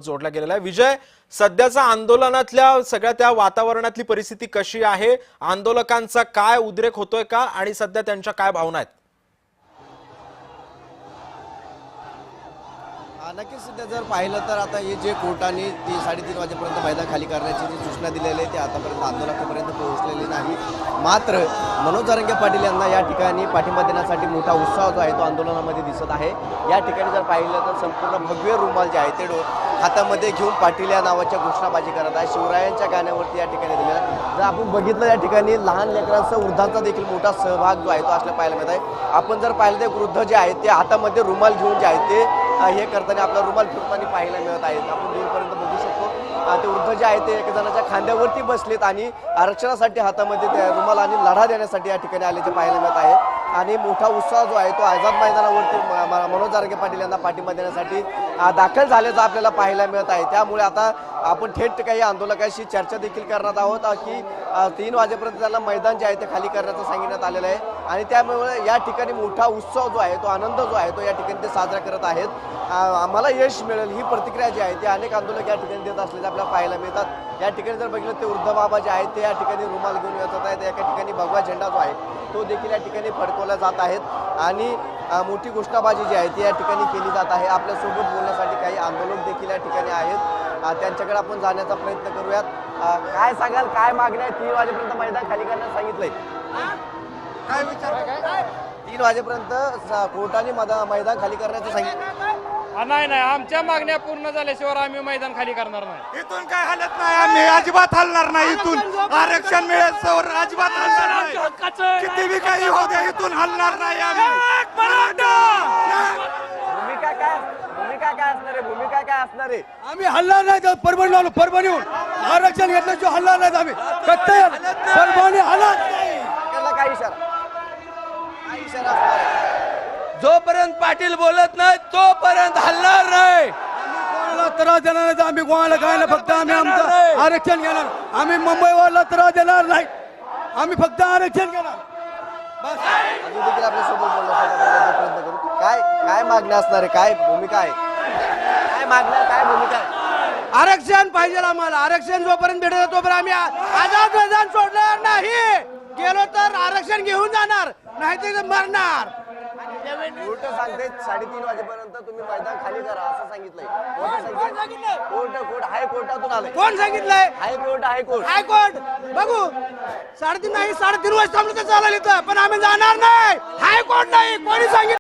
जोडला गेलेला आहे। विजय, सध्याचा आंदोलनातल्या सगळ्या त्या वातावरणातली परिस्थिती कशी आहे? आंदोलकांचा काय उद्रेक होतोय का आणि सध्या त्यांच्या काय भावना आहेत? नक्कीच सध्या जर पाहिलं तर आता हे जे कोर्टाने 3:30 वाजेपर्यंत मैदान खाली करण्याची जी सूचना दिलेली आहे ते आतापर्यंत आंदोलकापर्यंत पोहोचलेली नाही। मात्र मनोज जरांगे पाटील यांना या ठिकाणी पाठिंबा देण्यासाठी मोठा उत्साह जो आहे तो आंदोलनामध्ये दिसत आहे। या ठिकाणी जर पाहिलं तर संपूर्ण भगवे रुमाल जे आहे ते हातामध्ये घेऊन पाटील या नावाच्या घोषणाबाजी करत आहे। शिवरायांच्या गाण्यावरती या ठिकाणी दिलेला आहे। जर आपण बघितलं या ठिकाणी लहान लेकरांसह वृद्धांचा देखील मोठा सहभाग जो आहे तो असल्या पाहायला मिळत आहे। आपण जर पाहिलं तर वृद्ध जे आहेत ते हातामध्ये रुमाल घेऊन जे आहेत ते हे करताना आपला रुमाल फिरताना पाहायला मिळत आहेत। आपण दूरपर्यंत बघू शकतो ते वृद्ध जे आहेत ते एक जणाच्या खांद्यावरती बसलेत आणि आरक्षणासाठी हातामध्ये ते रुमाल आणि लढा देण्यासाठी या ठिकाणी आल्याचे पाहायला मिळत आहे। आणि मोठा उत्साह जो आहे तो आझाद मैदानावरती मनोज जरांगे पाटील यांना पाठिंबा देण्यासाठी दाखल झाल्याचं आपल्याला पाहायला मिळत आहे। त्यामुळे आता आपण थेट काही आंदोलकांशी चर्चा देखील करणार आहोत की 3 वाजेपर्यंत त्यांना मैदान जे आहे ते खाली करण्याचं सांगण्यात आलेलं आहे आणि त्यामुळे या ठिकाणी मोठा उत्सव जो आहे तो आनंद जो आहे तो या ठिकाणी ते साजरा करत आहेत। आम्हाला यश मिळेल ही प्रतिक्रिया जी आहे ती अनेक आंदोलक या ठिकाणी देत असल्याचे आपल्याला पाहायला मिळतात। या ठिकाणी जर बघितलं ते वृद्ध बाबा जे आहेत ते या ठिकाणी रुमाल घेऊन येत आहेत। एका ठिकाणी भगवा झेंडा जो आहे तो देखील या ठिकाणी फडकवला जात आहेत आणि मोठी घोषणाबाजी जी आहे ती या ठिकाणी केली जात आहे। आपल्यासोबत बोलण्यासाठी काही आंदोलक देखील या ठिकाणी आहेत, त्यांच्याकडे आपण जाण्याचा प्रयत्न करूयात। काय सांगाल, काय मागण्या आहे? 3 वाजेपर्यंत मैदान खाली करण्यास सांगितलंय, काय विचार? 3 वाजेपर्यंत कोर्टाने मैदान खाली करण्याचं सांगितलं। नाही, आमच्या मागण्या पूर्ण झाल्याशिवाय आम्ही मैदान खाली करणार नाही। इथून काय हलत नाही, आम्ही अजिबात हलणार नाही। इथून आरक्षण मिळेल अजिबात हलणार नाही। किती बी काही होऊ द्या, इथून हलणार नाही आम्ही। भूमिका काय असणार आहे? आम्ही हल्ला नाही, परभणी आलो, परभणीहून आरक्षण घेतल्याशिवाय हल्ला नाही आम्ही। परभणी हलत नाही। काय इशारा असणार आहे? जोपर्यंत पाटील बोलत नाही तोपर्यंत हलणार नाही। कोणाला त्रास देणार नाही, आम्ही कोणाला काय नाही, फक्त आम्ही आमचं आरक्षण घेणार। आम्ही मुंबईवाला त्रास देणार नाही, आम्ही फक्त आरक्षण घेणार बस। अजून देखील आपल्यासोबत बोलण्याचा प्रयत्न करू। काय मागण्या असणार आहे, काय भूमिका आहे, काय मागण्या, काय भूमिका आहे? आरक्षण पाहिजे आम्हाला। आरक्षण जोपर्यंत भेटत तोपर्यंत आम्ही आझाद मैदान सोडणार नाही। गेलो तर आरक्षण घेऊन जाणार, नाही तर मरणार। कोर्ट सांगते 3:30 वाजेपर्यंत तुम्ही मैदान खाली करा असं सांगितलंय। कोर्ट हायकोर्टातून आलंय। कोण सांगितलंय? हायकोर्ट बघू 3:30 नाही, 3:30 वाजता थांबलं तर चालेल इथं, पण आम्ही जाणार नाही। हायकोर्ट नाही, कोणी सांगितलं?